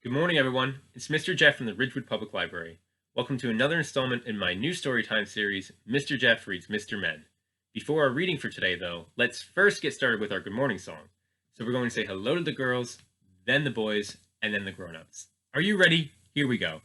Good morning, everyone. It's Mr. Jeff from the Ridgewood Public Library. Welcome to another installment in my new storytime series, Mr. Jeff Reads Mr. Men. Before our reading for today, though, let's first get started with our good morning song. So we're going to say hello to the girls, then the boys, and then the grown-ups. Are you ready? Here we go.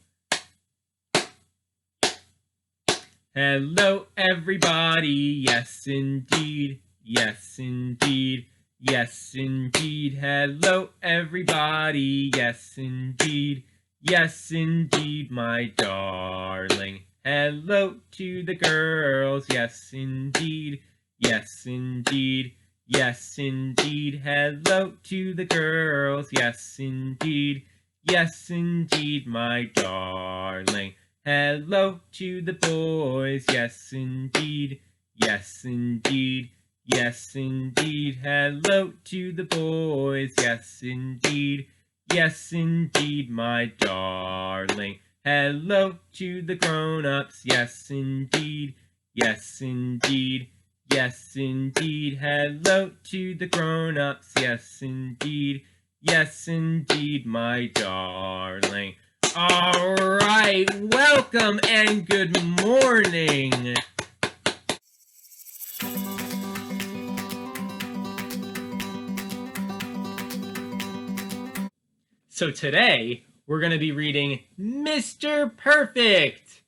Hello, everybody. Yes, indeed. Yes, indeed. Yes, indeed. Hello, everybody. Yes, indeed. Yes, indeed, my darling. Hello to the girls. Yes, indeed. Yes, indeed. Yes, indeed. Hello to the girls. Yes, indeed. Yes, indeed, my darling. Hello to the boys. Yes, indeed. Yes, indeed. Yes, indeed. Hello to the boys. Yes, indeed. Yes, indeed, my darling. Hello to the grown-ups. Yes, indeed. Yes, indeed. Yes, indeed. Hello to the grown-ups. Yes, indeed. Yes, indeed, my darling. All right, welcome and good morning. So today, we're going to be reading Mr. Perfect.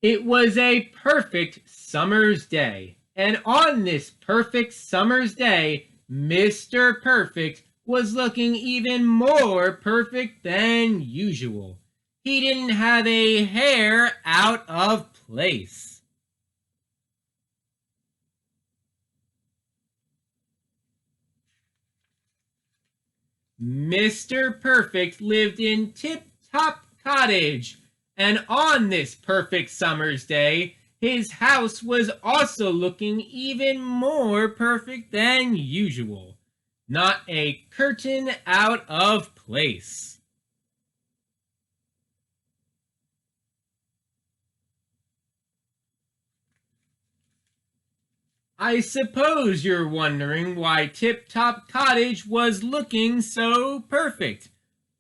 It was a perfect summer's day, and on this perfect summer's day, Mr. Perfect was looking even more perfect than usual. He didn't have a hair out of place. Mr. Perfect lived in Tip Top Cottage, and on this perfect summer's day, his house was also looking even more perfect than usual. Not a curtain out of place. I suppose you're wondering why Tip Top Cottage was looking so perfect.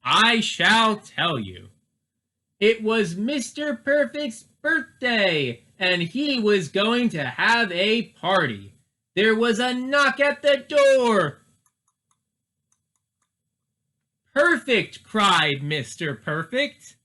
I shall tell you. It was Mr. Perfect's birthday, and he was going to have a party. There was a knock at the door. Perfect, cried Mr. Perfect.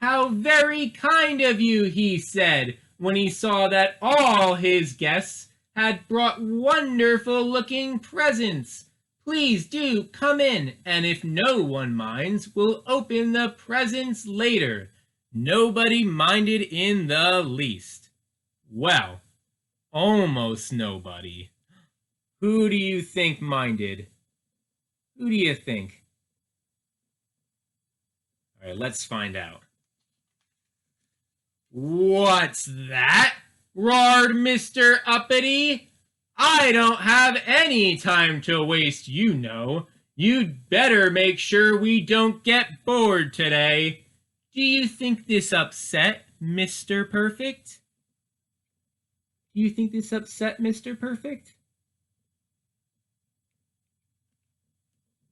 How very kind of you, he said, when he saw that all his guests had brought wonderful-looking presents. Please do come in, and if no one minds, we'll open the presents later. Nobody minded in the least. Well, almost nobody. Who do you think minded? Who do you think? All right, let's find out. What's that? Roared Mr. Uppity. I don't have any time to waste, you know. You'd better make sure we don't get bored today. Do you think this upset Mr. Perfect? Do you think this upset Mr. Perfect?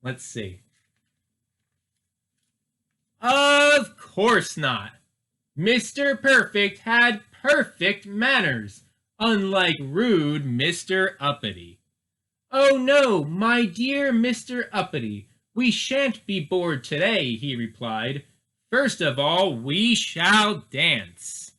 Let's see. Of course not. Mr. Perfect had perfect manners, unlike rude Mr. Uppity. Oh no, my dear Mr. Uppity, we shan't be bored today, he replied. First of all, we shall dance.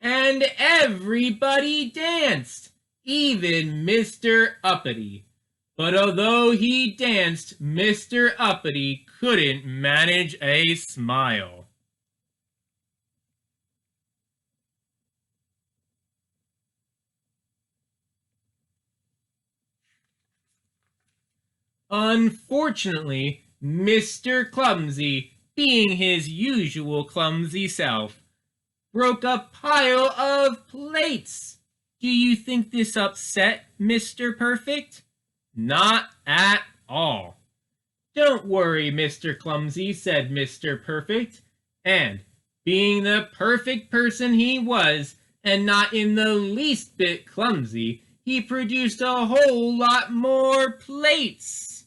And everybody danced, even Mr. Uppity. But although he danced, Mr. Uppity couldn't manage a smile. Unfortunately, Mr. Clumsy, being his usual clumsy self, broke a pile of plates. Do you think this upset Mr. Perfect? Not at all. Don't worry, Mr. Clumsy, said Mr. Perfect, and, being the perfect person he was, and not in the least bit clumsy, he produced a whole lot more plates.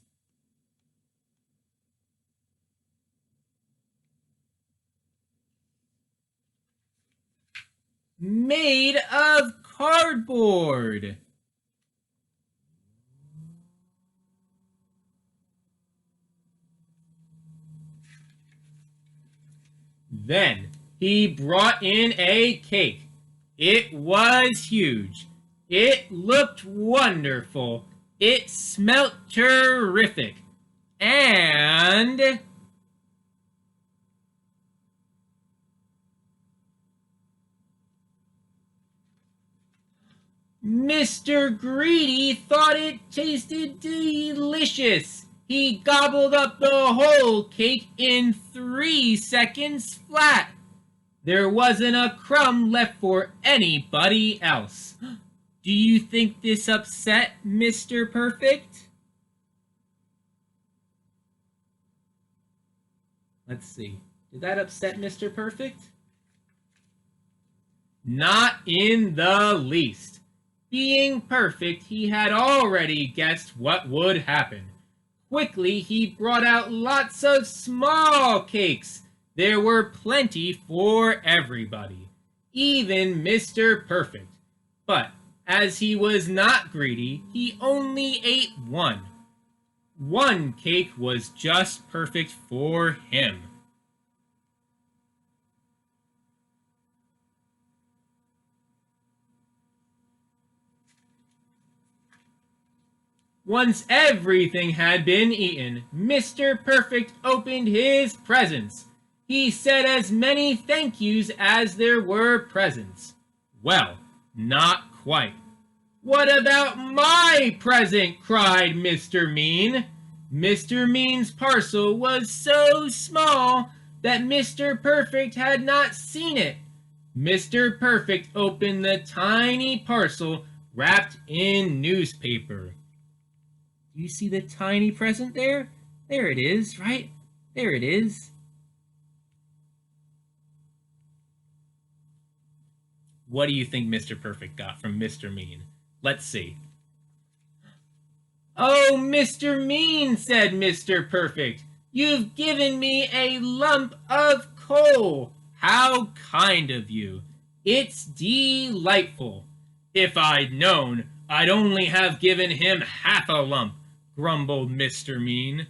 Made of cardboard. Then he brought in a cake. It was huge. It looked wonderful. It smelt terrific. And Mr. Greedy thought it tasted delicious. He gobbled up the whole cake in 3 seconds flat. There wasn't a crumb left for anybody else. Do you think this upset Mr. Perfect? Let's see. Did that upset Mr. Perfect? Not in the least. Being perfect, he had already guessed what would happen. Quickly, he brought out lots of small cakes. There were plenty for everybody, even Mr. Perfect. But as he was not greedy, he only ate one. One cake was just perfect for him. Once everything had been eaten, Mr. Perfect opened his presents. He said as many thank yous as there were presents. Well, not quite. What about my present? Cried Mr. Mean. Mr. Mean's parcel was so small that Mr. Perfect had not seen it. Mr. Perfect opened the tiny parcel wrapped in newspaper. Do you see the tiny present there? There it is, right? There it is. What do you think Mr. Perfect got from Mr. Mean? Let's see. Oh, Mr. Mean, said Mr. Perfect. You've given me a lump of coal. How kind of you. It's delightful. If I'd known, I'd only have given him half a lump, grumbled Mr. Mean.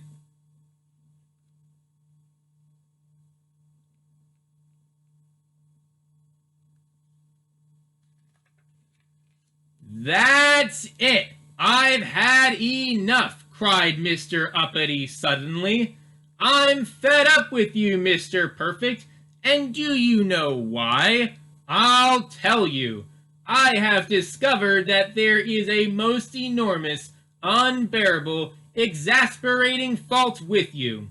That's it! I've had enough, cried Mr. Uppity suddenly. I'm fed up with you, Mr. Perfect, and do you know why? I'll tell you. I have discovered that there is a most enormous, unbearable, exasperating fault with you.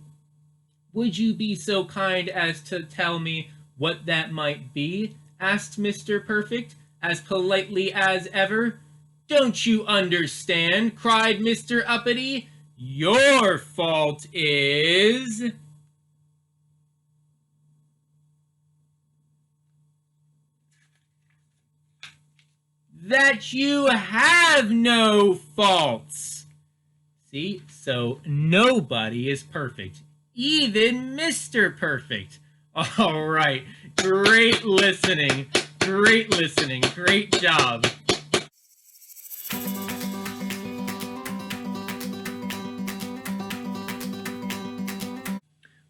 Would you be so kind as to tell me what that might be? Asked Mr. Perfect, as politely as ever. Don't you understand? Cried Mr. Uppity. Your fault is... that you have no faults. See, so nobody is perfect, even Mr. Perfect. All right, great listening, great job.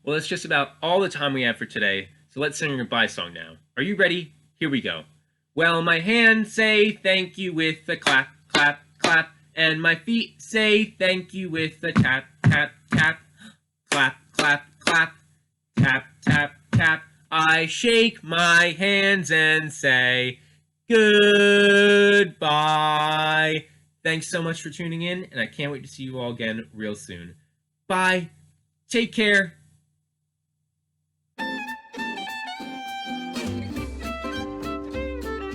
Well, that's just about all the time we have for today, so let's sing a goodbye song now. Are you ready? Here we go. Well, my hands say thank you with a clap, clap, clap, and my feet say thank you with a tap, tap, tap, clap, clap, clap, tap, tap, tap. I shake my hands and say goodbye. Thanks so much for tuning in, and I can't wait to see you all again real soon. Bye. Take care.